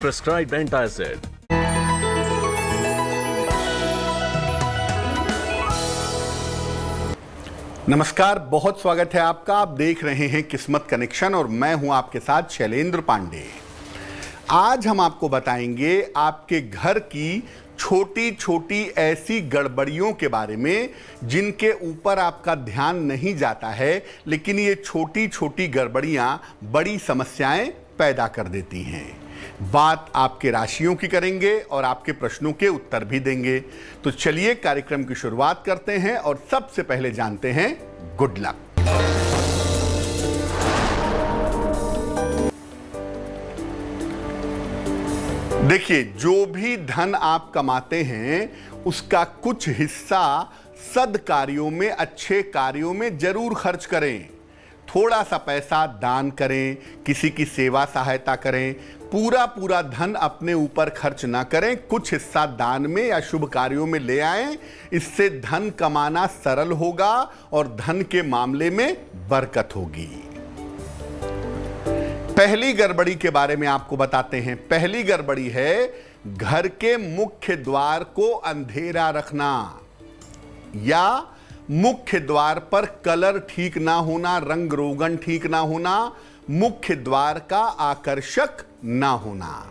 Prescribed antacid. नमस्कार, बहुत स्वागत है आपका। आप देख रहे हैं किस्मत कनेक्शन और मैं हूं आपके साथ शैलेंद्र पांडे। आज हम आपको बताएंगे आपके घर की छोटी छोटी ऐसी गड़बड़ियों के बारे में जिनके ऊपर आपका ध्यान नहीं जाता है, लेकिन ये छोटी छोटी गड़बड़ियां बड़ी समस्याएं पैदा कर देती हैं। बात आपके राशियों की करेंगे और आपके प्रश्नों के उत्तर भी देंगे। तो चलिए कार्यक्रम की शुरुआत करते हैं और सबसे पहले जानते हैं गुड लक। देखिए, जो भी धन आप कमाते हैं उसका कुछ हिस्सा सद्कार्यों में, अच्छे कार्यों में जरूर खर्च करें। थोड़ा सा पैसा दान करें, किसी की सेवा सहायता करें। पूरा धन अपने ऊपर खर्च ना करें, कुछ हिस्सा दान में या शुभ कार्यों में ले आएं। इससे धन कमाना सरल होगा और धन के मामले में बरकत होगी। पहली गड़बड़ी के बारे में आपको बताते हैं। पहली गड़बड़ी है घर के मुख्य द्वार को अंधेरा रखना या मुख्य द्वार पर कलर ठीक ना होना, रंग रोगन ठीक ना होना, मुख्य द्वार का आकर्षक ना होना।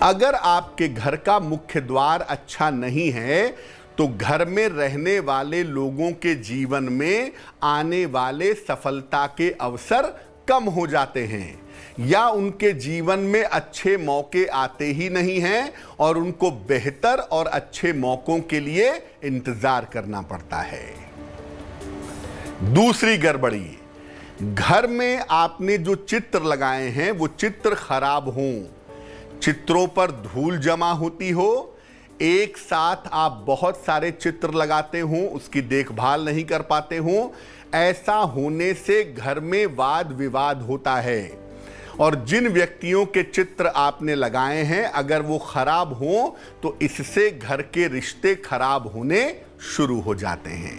अगर आपके घर का मुख्य द्वार अच्छा नहीं है तो घर में रहने वाले लोगों के जीवन में आने वाले सफलता के अवसर कम हो जाते हैं या उनके जीवन में अच्छे मौके आते ही नहीं हैं और उनको बेहतर और अच्छे मौकों के लिए इंतजार करना पड़ता है। दूसरी गड़बड़ी, घर में आपने जो चित्र लगाए हैं वो चित्र खराब हों, चित्रों पर धूल जमा होती हो, एक साथ आप बहुत सारे चित्र लगाते हों, उसकी देखभाल नहीं कर पाते हों। ऐसा होने से घर में वाद विवाद होता है और जिन व्यक्तियों के चित्र आपने लगाए हैं अगर वो खराब हों तो इससे घर के रिश्ते खराब होने शुरू हो जाते हैं।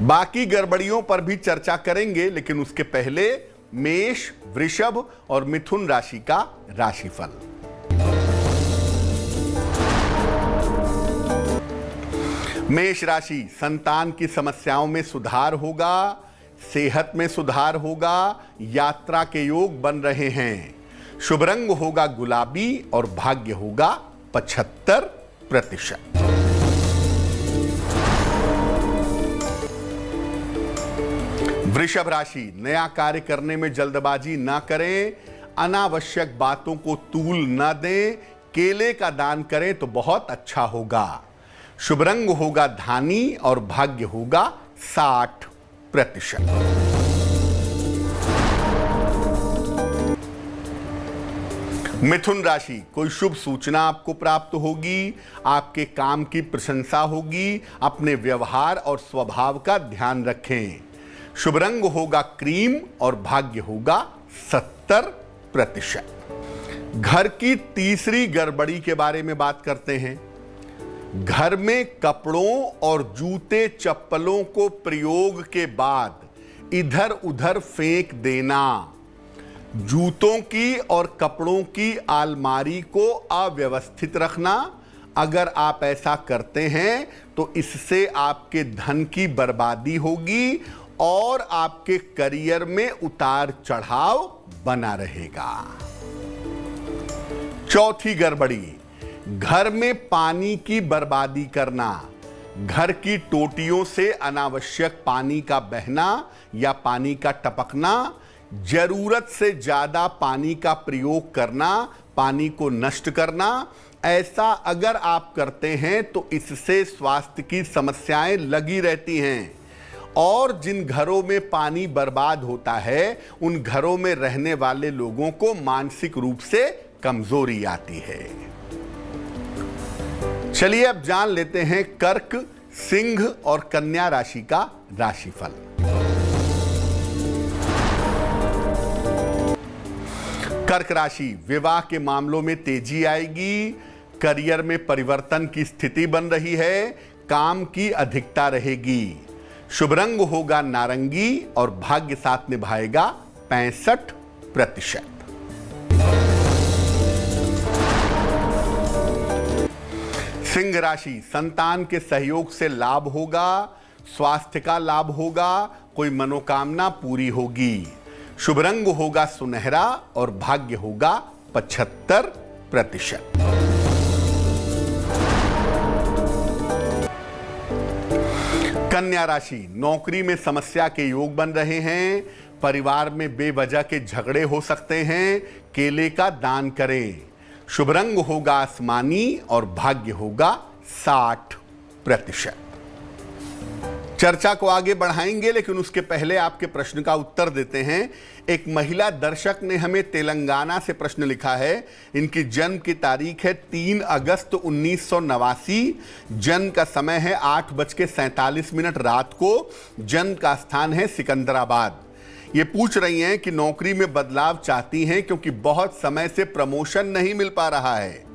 बाकी गड़बड़ियों पर भी चर्चा करेंगे, लेकिन उसके पहले मेष, वृषभ और मिथुन राशि का राशिफल। मेष राशि, संतान की समस्याओं में सुधार होगा, सेहत में सुधार होगा, यात्रा के योग बन रहे हैं। शुभ रंग होगा गुलाबी और भाग्य होगा 75%। वृषभ राशि, नया कार्य करने में जल्दबाजी ना करें, अनावश्यक बातों को तूल ना दें, केले का दान करें तो बहुत अच्छा होगा। शुभ रंग होगा धानी और भाग्य होगा 60%। मिथुन राशि, कोई शुभ सूचना आपको प्राप्त होगी, आपके काम की प्रशंसा होगी। अपने व्यवहार और स्वभाव का ध्यान रखें। शुभ रंग होगा क्रीम और भाग्य होगा 70%। घर की तीसरी गड़बड़ी के बारे में बात करते हैं। घर में कपड़ों और जूते चप्पलों को प्रयोग के बाद इधर उधर फेंक देना, जूतों की और कपड़ों की अलमारी को अव्यवस्थित रखना। अगर आप ऐसा करते हैं तो इससे आपके धन की बर्बादी होगी और आपके करियर में उतार चढ़ाव बना रहेगा। चौथी गड़बड़ी, घर में पानी की बर्बादी करना, घर की टोटियों से अनावश्यक पानी का बहना या पानी का टपकना, जरूरत से ज्यादा पानी का प्रयोग करना, पानी को नष्ट करना। ऐसा अगर आप करते हैं तो इससे स्वास्थ्य की समस्याएं लगी रहती हैं और जिन घरों में पानी बर्बाद होता है उन घरों में रहने वाले लोगों को मानसिक रूप से कमजोरी आती है। चलिए अब जान लेते हैं कर्क, सिंह और कन्या राशि का राशिफल। कर्क राशि, विवाह के मामलों में तेजी आएगी, करियर में परिवर्तन की स्थिति बन रही है, काम की अधिकता रहेगी। शुभ रंग होगा नारंगी और भाग्य साथ निभाएगा 65%। सिंह राशि, संतान के सहयोग से लाभ होगा, स्वास्थ्य का लाभ होगा, कोई मनोकामना पूरी होगी। शुभ रंग होगा सुनहरा और भाग्य होगा 75%। कन्या राशि, नौकरी में समस्या के योग बन रहे हैं, परिवार में बेवजह के झगड़े हो सकते हैं, केले का दान करें। शुभ रंग होगा आसमानी और भाग्य होगा 60%। चर्चा को आगे बढ़ाएंगे, लेकिन उसके पहले आपके प्रश्न का उत्तर देते हैं। एक महिला दर्शक ने हमें तेलंगाना से प्रश्न लिखा है। इनकी जन्म की तारीख है 3 अगस्त 1989। जन्म का समय है 8:47 रात को। जन्म का स्थान है सिकंदराबाद। ये पूछ रही हैं कि नौकरी में बदलाव चाहती हैं क्योंकि बहुत समय से प्रमोशन नहीं मिल पा रहा है।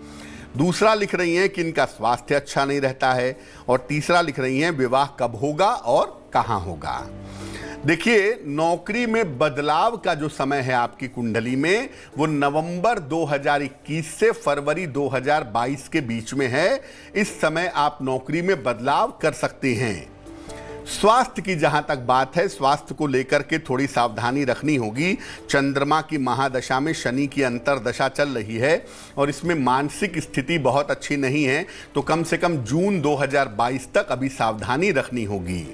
दूसरा लिख रही हैं कि इनका स्वास्थ्य अच्छा नहीं रहता है, और तीसरा लिख रही हैं विवाह कब होगा और कहां होगा। देखिए, नौकरी में बदलाव का जो समय है आपकी कुंडली में, वो नवंबर 2021 से फरवरी 2022 के बीच में है। इस समय आप नौकरी में बदलाव कर सकते हैं। स्वास्थ्य की जहां तक बात है, स्वास्थ्य को लेकर के थोड़ी सावधानी रखनी होगी। चंद्रमा की महादशा में शनि की अंतरदशा चल रही है और इसमें मानसिक स्थिति बहुत अच्छी नहीं है, तो कम से कम जून 2022 तक अभी सावधानी रखनी होगी।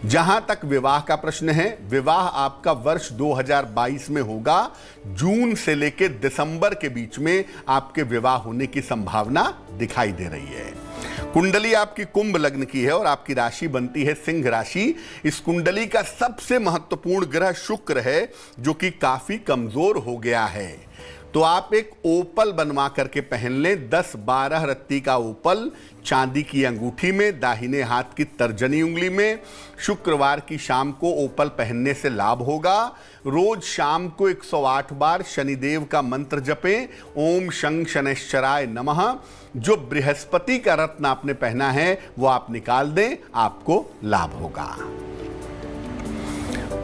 जहां तक विवाह का प्रश्न है, विवाह आपका वर्ष 2022 में होगा। जून से लेकर दिसंबर के बीच में आपके विवाह होने की संभावना दिखाई दे रही है। कुंडली आपकी कुंभ लग्न की है और आपकी राशि बनती है सिंह राशि। इस कुंडली का सबसे महत्वपूर्ण ग्रह शुक्र है, जो कि काफी कमजोर हो गया है। तो आप एक ओपल बनवा करके पहन लें, 10-12 रत्ती का ओपल, चांदी की अंगूठी में, दाहिने हाथ की तर्जनी उंगली में। शुक्रवार की शाम को ओपल पहनने से लाभ होगा। रोज शाम को 108 बार शनिदेव का मंत्र जपें, ओम शं शनैश्चराय नमः। जो बृहस्पति का रत्न आपने पहना है वो आप निकाल दें, आपको लाभ होगा।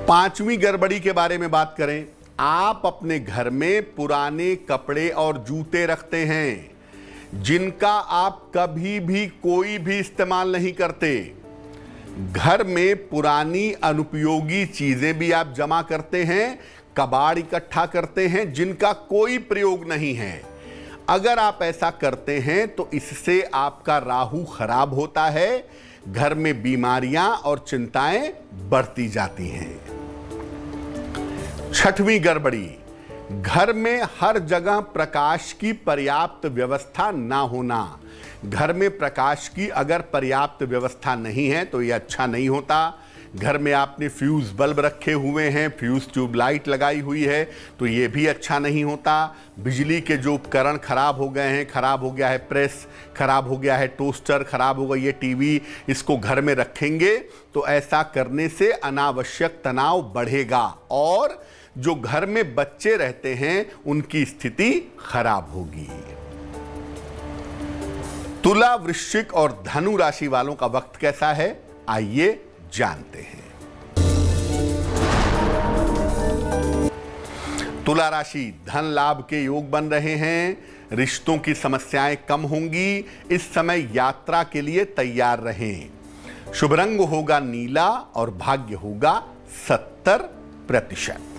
पांचवी गड़बड़ी के बारे में बात करें। आप अपने घर में पुराने कपड़े और जूते रखते हैं, जिनका आप कभी भी कोई भी इस्तेमाल नहीं करते। घर में पुरानी अनुपयोगी चीजें भी आप जमा करते हैं, कबाड़ इकट्ठा करते हैं, जिनका कोई प्रयोग नहीं है। अगर आप ऐसा करते हैं तो इससे आपका राहु खराब होता है, घर में बीमारियां और चिंताएं बढ़ती जाती हैं। छठवीं गड़बड़ी, घर में हर जगह प्रकाश की पर्याप्त व्यवस्था ना होना। घर में प्रकाश की अगर पर्याप्त व्यवस्था नहीं है तो यह अच्छा नहीं होता। घर में आपने फ्यूज बल्ब रखे हुए हैं, फ्यूज ट्यूबलाइट लगाई हुई है, तो ये भी अच्छा नहीं होता। बिजली के जो उपकरण खराब हो गए हैं, खराब हो गया है प्रेस, खराब हो गया है टोस्टर, खराब हो गई है टीवी, इसको घर में रखेंगे तो ऐसा करने से अनावश्यक तनाव बढ़ेगा और जो घर में बच्चे रहते हैं उनकी स्थिति खराब होगी। तुला, वृश्चिक और धनु राशि वालों का वक्त कैसा है, आइए जानते हैं। तुला राशि, धन लाभ के योग बन रहे हैं, रिश्तों की समस्याएं कम होंगी। इस समय यात्रा के लिए तैयार रहें। शुभ रंग होगा नीला और भाग्य होगा 70%।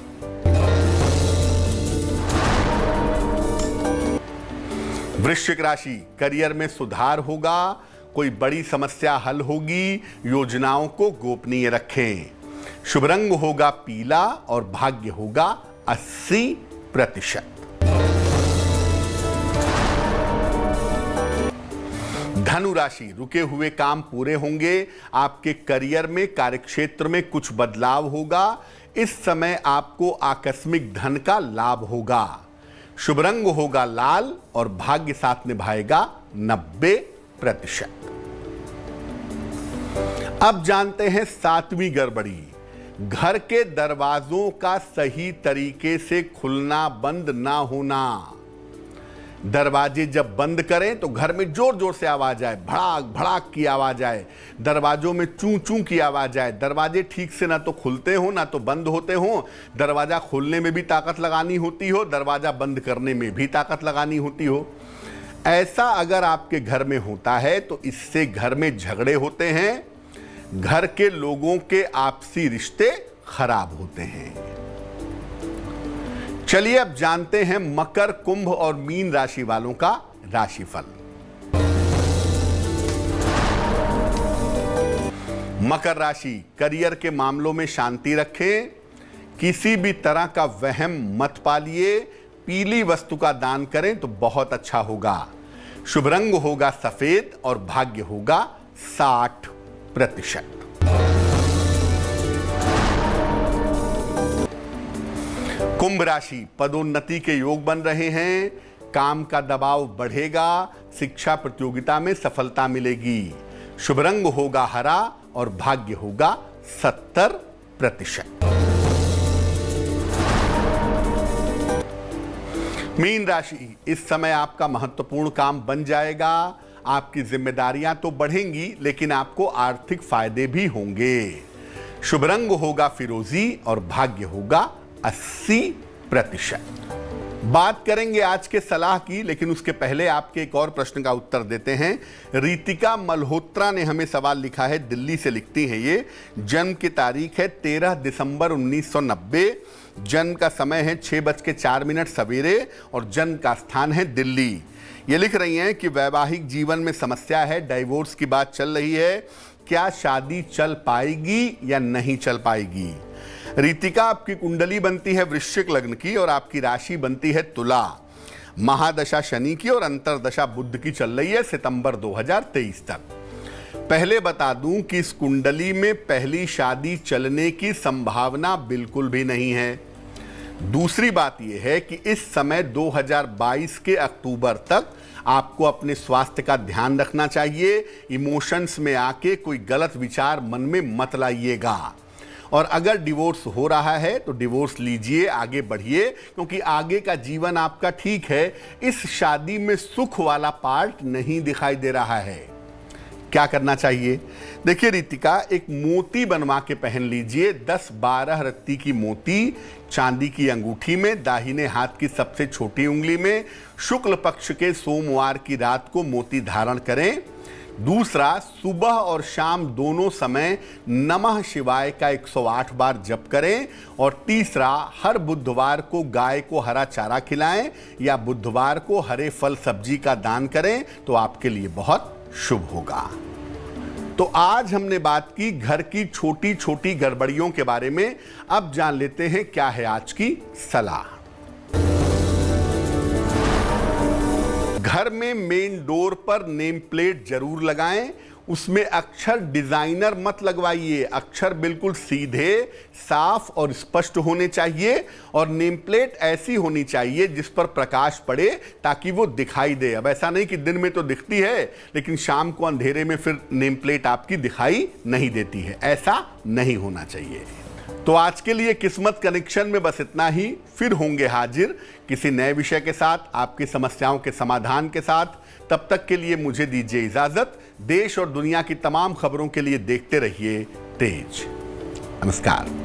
वृश्चिक राशि, करियर में सुधार होगा, कोई बड़ी समस्या हल होगी, योजनाओं को गोपनीय रखें। शुभ रंग होगा पीला और भाग्य होगा 80%। धनु राशि, रुके हुए काम पूरे होंगे। आपके करियर में, कार्यक्षेत्र में कुछ बदलाव होगा। इस समय आपको आकस्मिक धन का लाभ होगा। शुभ रंग होगा लाल और भाग्य साथ निभाएगा 90%। अब जानते हैं सातवीं गड़बड़ी, घर के दरवाजों का सही तरीके से खुलना बंद ना होना। दरवाजे जब बंद करें तो घर में जोर जोर से आवाज आए, भड़ाक भड़ाक की आवाज आए, दरवाजों में चूं चूं की आवाज आए। दरवाजे ठीक से ना तो खुलते हो ना तो बंद होते हो। दरवाजा खोलने में भी ताकत लगानी होती हो, दरवाजा बंद करने में भी ताकत लगानी होती हो। ऐसा अगर आपके घर में होता है तो इससे घर में झगड़े होते हैं, घर के लोगों के आपसी रिश्ते खराब होते हैं। चलिए अब जानते हैं मकर, कुंभ और मीन राशि वालों का राशिफल। मकर राशि, करियर के मामलों में शांति रखें, किसी भी तरह का वहम मत पालिए, पीली वस्तु का दान करें तो बहुत अच्छा होगा। शुभ रंग होगा सफेद और भाग्य होगा 60%। कुंभ राशि, पदोन्नति के योग बन रहे हैं, काम का दबाव बढ़ेगा, शिक्षा प्रतियोगिता में सफलता मिलेगी। शुभ रंग होगा हरा और भाग्य होगा 70%। मीन राशि, इस समय आपका महत्वपूर्ण काम बन जाएगा, आपकी जिम्मेदारियां तो बढ़ेंगी लेकिन आपको आर्थिक फायदे भी होंगे। शुभ रंग होगा फिरोजी और भाग्य होगा 80%। बात करेंगे आज के सलाह की, लेकिन उसके पहले आपके एक और प्रश्न का उत्तर देते हैं। रितिका मल्होत्रा ने हमें सवाल लिखा है, दिल्ली से लिखती हैं ये। जन्म की तारीख है 13 दिसंबर 1990, जन्म का समय है 6:04 सवेरे और जन्म का स्थान है दिल्ली। ये लिख रही हैं कि वैवाहिक जीवन में समस्या है, डाइवोर्स की बात चल रही है, क्या शादी चल पाएगी या नहीं चल पाएगी। रितिका, आपकी कुंडली बनती है वृश्चिक लग्न की और आपकी राशि बनती है तुला। महादशा शनि की और अंतरदशा बुध की चल रही है सितंबर 2023 तक। पहले बता दूं कि इस कुंडली में पहली शादी चलने की संभावना बिल्कुल भी नहीं है। दूसरी बात यह है कि इस समय 2022 के अक्टूबर तक आपको अपने स्वास्थ्य का ध्यान रखना चाहिए। इमोशंस में आके कोई गलत विचार मन में मत लाइएगा। और अगर डिवोर्स हो रहा है तो डिवोर्स लीजिए, आगे बढ़िए, क्योंकि आगे का जीवन आपका ठीक है। इस शादी में सुख वाला पार्ट नहीं दिखाई दे रहा है। क्या करना चाहिए? देखिए रितिका, एक मोती बनवा के पहन लीजिए, 10-12 रत्ती की मोती चांदी की अंगूठी में, दाहिने हाथ की सबसे छोटी उंगली में। शुक्ल पक्ष के सोमवार की रात को मोती धारण करें। दूसरा, सुबह और शाम दोनों समय नमः शिवाय का 108 बार जप करें। और तीसरा, हर बुधवार को गाय को हरा चारा खिलाएं या बुधवार को हरे फल सब्जी का दान करें तो आपके लिए बहुत शुभ होगा। तो आज हमने बात की घर की छोटी छोटी गड़बड़ियों के बारे में। अब जान लेते हैं क्या है आज की सलाह। घर में मेन डोर पर नेम प्लेट जरूर लगाएं, उसमें अक्षर डिजाइनर मत लगवाइए। अक्षर बिल्कुल सीधे, साफ और स्पष्ट होने चाहिए और नेम प्लेट ऐसी होनी चाहिए जिस पर प्रकाश पड़े ताकि वो दिखाई दे। अब ऐसा नहीं कि दिन में तो दिखती है लेकिन शाम को अंधेरे में फिर नेम प्लेट आपकी दिखाई नहीं देती है, ऐसा नहीं होना चाहिए। तो आज के लिए किस्मत कनेक्शन में बस इतना ही। फिर होंगे हाजिर किसी नए विषय के साथ, आपकी समस्याओं के समाधान के साथ। तब तक के लिए मुझे दीजिए इजाजत। देश और दुनिया की तमाम खबरों के लिए देखते रहिए तेज। नमस्कार।